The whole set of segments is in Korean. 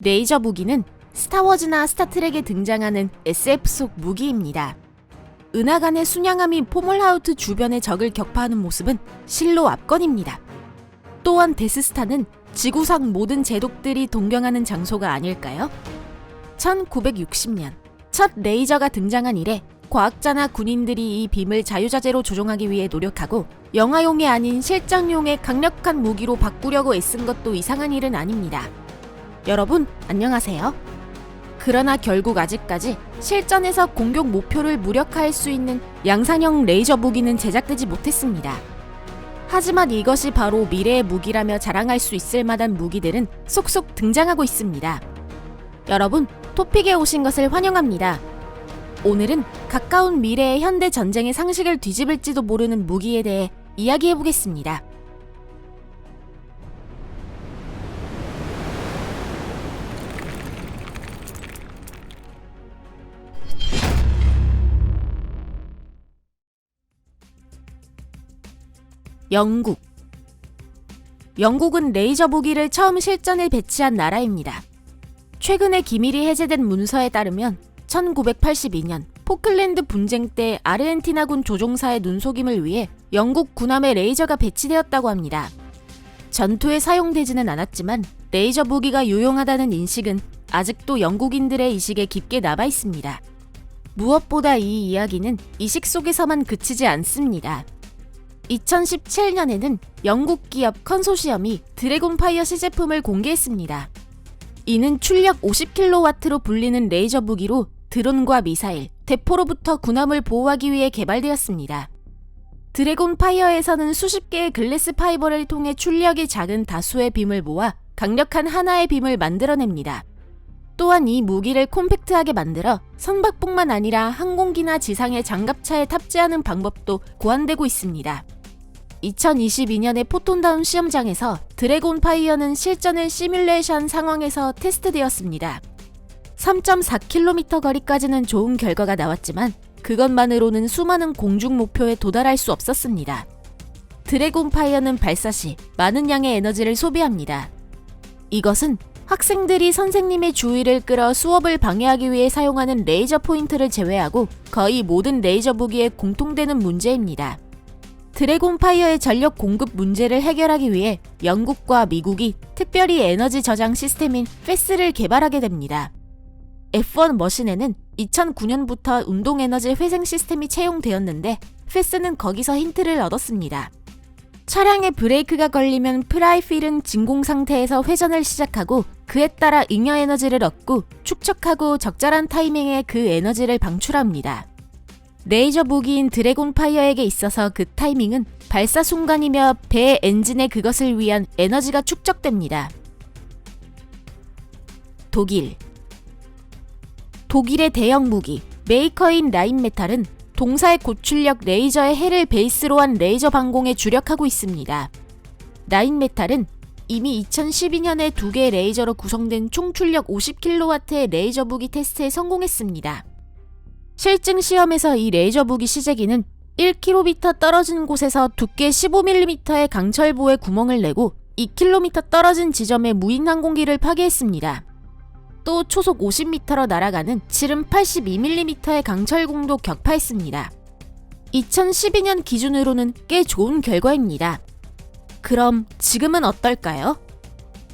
레이저 무기는 스타워즈나 스타트rek에 등장하는 SF 속 무기입니다. 은하간의 순양함이 포멀하우트 주변의 적을 격파하는 모습은 실로 압권입니다. 또한 데스스타는 지구상 모든 제독들이 동경하는 장소가 아닐까요? 1960년 첫 레이저가 등장한 이래 과학자나 군인들이 이 빔을 자유자재로 조종하기 위해 노력하고 영화용이 아닌 실전용의 강력한 무기로 바꾸려고 애쓴 것도 이상한 일은 아닙니다. 여러분, 안녕하세요. 그러나 결국 아직까지 실전에서 공격 목표를 무력화할 수 있는 양산형 레이저 무기는 제작되지 못했습니다. 하지만 이것이 바로 미래의 무기라며 자랑할 수 있을 만한 무기들은 속속 등장하고 있습니다. 여러분, 토픽에 오신 것을 환영합니다. 오늘은 가까운 미래의 현대 전쟁의 상식을 뒤집을지도 모르는 무기에 대해 이야기해보겠습니다. 영국은 레이저 무기를 처음 실전에 배치한 나라입니다. 최근에 기밀이 해제된 문서에 따르면 1982년 포클랜드 분쟁 때 아르헨티나군 조종사의 눈속임을 위해 영국 군함에 레이저가 배치되었다고 합니다. 전투에 사용되지는 않았지만 레이저 무기가 유용하다는 인식은 아직도 영국인들의 의식에 깊게 남아 있습니다. 무엇보다 이 이야기는 이식 속에서만 그치지 않습니다. 2017년에는 영국 기업 컨소시엄이 드래곤파이어 시제품을 공개했습니다. 이는 출력 50kW로 불리는 레이저 무기로 드론과 미사일, 대포로부터 군함을 보호하기 위해 개발되었습니다. 드래곤파이어에서는 수십 개의 글래스 파이버를 통해 출력이 작은 다수의 빔을 모아 강력한 하나의 빔을 만들어냅니다. 또한 이 무기를 콤팩트하게 만들어 선박뿐만 아니라 항공기나 지상의 장갑차에 탑재하는 방법도 고안되고 있습니다. 2022년의 포톤다운 시험장에서 드래곤파이어는 실전을 시뮬레이션 상황에서 테스트되었습니다. 3.4km 거리까지는 좋은 결과가 나왔지만 그것만으로는 수많은 공중 목표에 도달할 수 없었습니다. 드래곤파이어는 발사 시 많은 양의 에너지를 소비합니다. 이것은 학생들이 선생님의 주의를 끌어 수업을 방해하기 위해 사용하는 레이저 포인터를 제외하고 거의 모든 레이저 무기에 공통되는 문제입니다. 드래곤파이어의 전력 공급 문제를 해결하기 위해 영국과 미국이 특별히 에너지 저장 시스템인 패스를 개발하게 됩니다. F1 머신에는 2009년부터 운동 에너지 회생 시스템이 채용되었는데 패스는 거기서 힌트를 얻었습니다. 차량에 브레이크가 걸리면 프라이휠은 진공 상태에서 회전을 시작하고 그에 따라 잉여 에너지를 얻고 축적하고 적절한 타이밍에 그 에너지를 방출합니다. 레이저 무기인 드래곤파이어에게 있어서 그 타이밍은 발사 순간이며 배의 엔진에 그것을 위한 에너지가 축적됩니다. 독일의 대형 무기 메이커인 라인메탈은 동사의 고출력 레이저의 해를 베이스로 한 레이저 방공에 주력하고 있습니다. 라인메탈은 이미 2012년에 2개의 레이저로 구성된 총 출력 50kW의 레이저 무기 테스트에 성공했습니다. 실증 시험에서 이 레이저 무기 시제기는 1km 떨어진 곳에서 두께 15mm의 강철보에 구멍을 내고 2km 떨어진 지점에 무인 항공기를 파괴했습니다. 또 초속 50m로 날아가는 지름 82mm의 강철공도 격파했습니다. 2012년 기준으로는 꽤 좋은 결과입니다. 그럼 지금은 어떨까요?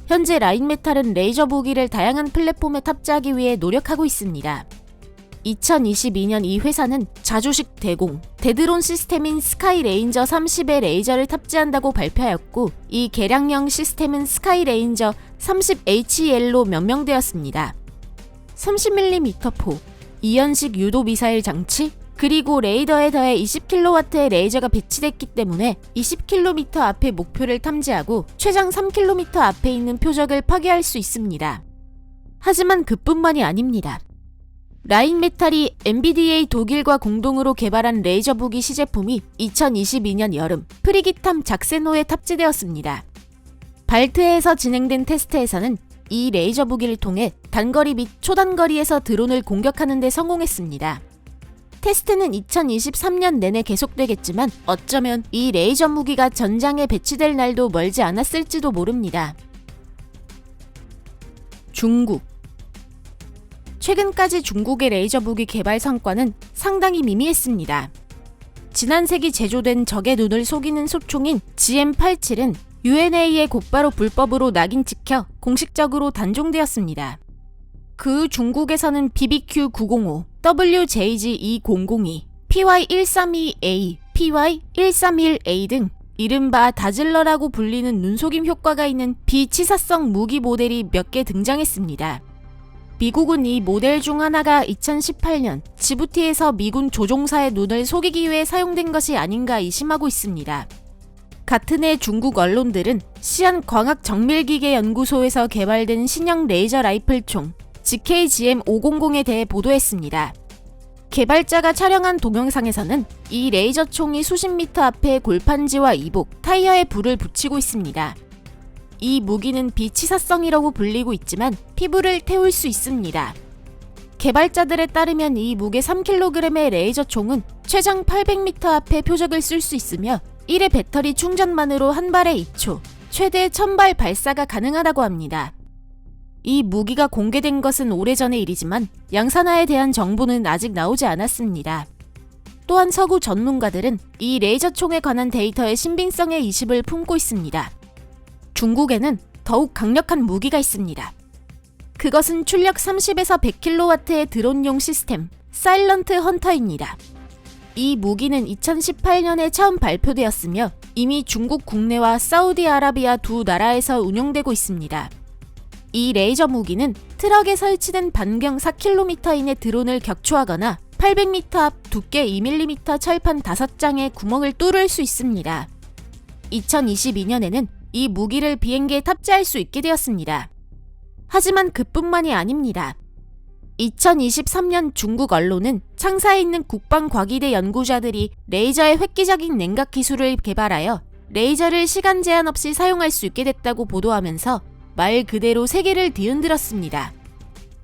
현재 라인메탈은 레이저 무기를 다양한 플랫폼에 탑재하기 위해 노력하고 있습니다. 2022년 이 회사는 자주식 대공, 대드론 시스템인 스카이레인저 30의 레이저를 탑재한다고 발표하였고 이 개량형 시스템은 스카이레인저 30HL로 명명되었습니다. 30mm 포, 2연식 유도 미사일 장치, 그리고 레이더에 더해 20kW의 레이저가 배치됐기 때문에 20km 앞의 목표를 탐지하고 최장 3km 앞에 있는 표적을 파괴할 수 있습니다. 하지만 그뿐만이 아닙니다. 라인메탈이 NVDA 독일과 공동으로 개발한 레이저 무기 시제품이 2022년 여름 프리기탐 작세노에 탑재되었습니다. 발트해에서 진행된 테스트에서는 이 레이저 무기를 통해 단거리 및 초단거리에서 드론을 공격하는 데 성공했습니다. 테스트는 2023년 내내 계속되겠지만 어쩌면 이 레이저 무기가 전장에 배치될 날도 멀지 않았을지도 모릅니다. 중국. 최근까지 중국의 레이저 무기 개발 성과는 상당히 미미했습니다. 지난 세기 제조된 적의 눈을 속이는 소총인 GM87은 UNA에 곧바로 불법으로 낙인 찍혀 공식적으로 단종되었습니다. 그 후 중국에서는 BBQ-905, WJG-200이, PY-132A, PY-131A 등 이른바 다즐러라고 불리는 눈속임 효과가 있는 비치사성 무기 모델이 몇 개 등장했습니다. 미국은 이 모델 중 하나가 2018년 지부티에서 미군 조종사의 눈을 속이기 위해 사용된 것이 아닌가 의심하고 있습니다. 같은 해 중국 언론들은 시안광학정밀기계연구소에서 개발된 신형 레이저 라이플총 GKGM500에 대해 보도했습니다. 개발자가 촬영한 동영상에서는 이 레이저총이 수십 미터 앞에 골판지와 이복, 타이어에 불을 붙이고 있습니다. 이 무기는 비치사성이라고 불리고 있지만 피부를 태울 수 있습니다. 개발자들에 따르면 이 무게 3kg의 레이저총은 최장 800m 앞에 표적을 쓸 수 있으며 1회 배터리 충전만으로 한 발에 2초, 최대 1000발 발사가 가능하다고 합니다. 이 무기가 공개된 것은 오래전의 일이지만 양산화에 대한 정보는 아직 나오지 않았습니다. 또한 서구 전문가들은 이 레이저총에 관한 데이터의 신빙성에 의심을 품고 있습니다. 중국에는 더욱 강력한 무기가 있습니다. 그것은 출력 30에서 100kW의 드론용 시스템 사일런트 헌터입니다. 이 무기는 2018년에 처음 발표되었으며 이미 중국 국내와 사우디아라비아 두 나라에서 운용되고 있습니다. 이 레이저 무기는 트럭에 설치된 반경 4km 이내 드론을 격추하거나 800m 앞 두께 2mm 철판 5장에 구멍을 뚫을 수 있습니다. 2022년에는 이 무기를 비행기에 탑재할 수 있게 되었습니다. 하지만 그뿐만이 아닙니다. 2023년 중국 언론은 창사에 있는 국방과기대 연구자들이 레이저의 획기적인 냉각 기술을 개발하여 레이저를 시간 제한 없이 사용할 수 있게 됐다고 보도하면서 말 그대로 세계를 뒤흔들었습니다.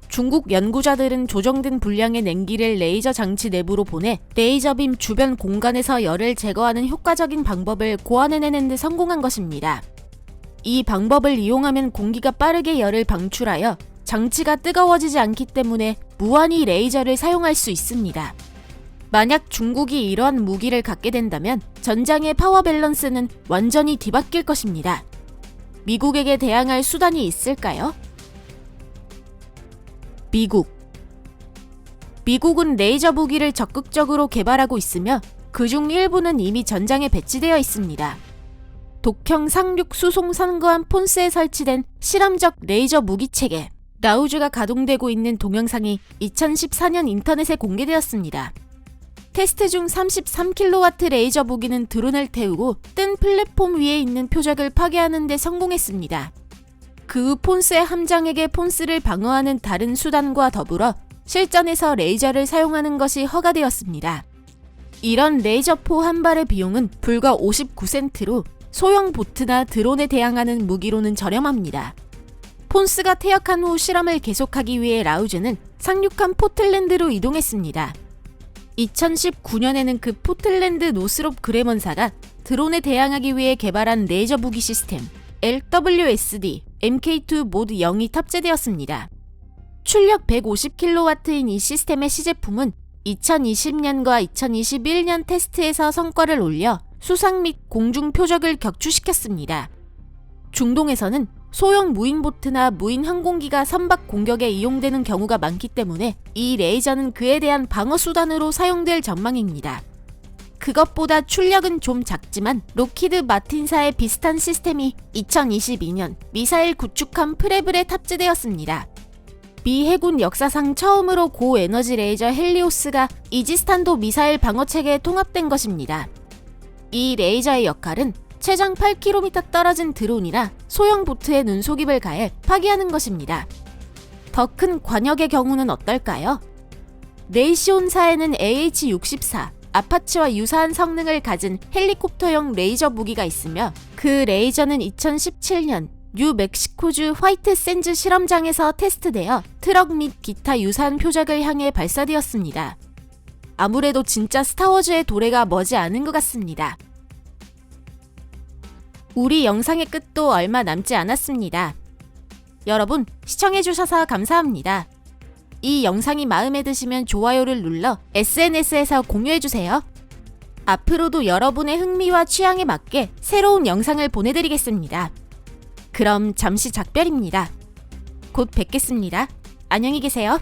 중국 연구자들은 조정된 분량의 냉기를 레이저 장치 내부로 보내 레이저빔 주변 공간에서 열을 제거하는 효과적인 방법을 고안해내는 데 성공한 것입니다. 이 방법을 이용하면 공기가 빠르게 열을 방출하여 장치가 뜨거워지지 않기 때문에 무한히 레이저를 사용할 수 있습니다. 만약 중국이 이러한 무기를 갖게 된다면 전장의 파워 밸런스는 완전히 뒤바뀔 것입니다. 미국에게 대항할 수단이 있을까요? 미국은 레이저 무기를 적극적으로 개발하고 있으며 그중 일부는 이미 전장에 배치되어 있습니다. 독형 상륙 수송 선거함 폰스에 설치된 실험적 레이저 무기체계 라우즈가 가동되고 있는 동영상이 2014년 인터넷에 공개되었습니다. 테스트 중 33kW 레이저 무기는 드론을 태우고 뜬 플랫폼 위에 있는 표적을 파괴하는 데 성공했습니다. 그 후 폰스의 함장에게 폰스를 방어하는 다른 수단과 더불어 실전에서 레이저를 사용하는 것이 허가되었습니다. 이런 레이저포 한 발의 비용은 불과 59센트로 소형 보트나 드론에 대항하는 무기로는 저렴합니다. 폰스가 퇴역한 후 실험을 계속하기 위해 라우즈는 상륙한 포틀랜드로 이동했습니다. 2019년에는 그 포틀랜드 노스롭 그레먼사가 드론에 대항하기 위해 개발한 레이저 무기 시스템 LWSD MK2 모드 0이 탑재되었습니다. 출력 150kW인 이 시스템의 시제품은 2020년과 2021년 테스트에서 성과를 올려 수상 및 공중 표적을 격추시켰습니다. 중동에서는 소형 무인보트나 무인 항공기가 선박 공격에 이용되는 경우가 많기 때문에 이 레이저는 그에 대한 방어 수단으로 사용될 전망입니다. 그것보다 출력은 좀 작지만 로키드 마틴사의 비슷한 시스템이 2022년 미사일 구축함 프레블에 탑재되었습니다. 미 해군 역사상 처음으로 고에너지 레이저 헬리오스가 이지스탄도 미사일 방어체계에 통합된 것입니다. 이 레이저의 역할은 최장 8km 떨어진 드론이나 소형 보트에 눈속임을 가해 파괴하는 것입니다. 더 큰 관역의 경우는 어떨까요? 레이시온사에는 AH-64, 아파치와 유사한 성능을 가진 헬리콥터용 레이저 무기가 있으며 그 레이저는 2017년 뉴멕시코주 화이트 샌즈 실험장에서 테스트되어 트럭 및 기타 유사한 표적을 향해 발사되었습니다. 아무래도 진짜 스타워즈의 도래가 머지않은 것 같습니다. 우리 영상의 끝도 얼마 남지 않았습니다. 여러분, 시청해주셔서 감사합니다. 이 영상이 마음에 드시면 좋아요를 눌러 SNS에서 공유해주세요. 앞으로도 여러분의 흥미와 취향에 맞게 새로운 영상을 보내드리겠습니다. 그럼 잠시 작별입니다. 곧 뵙겠습니다. 안녕히 계세요.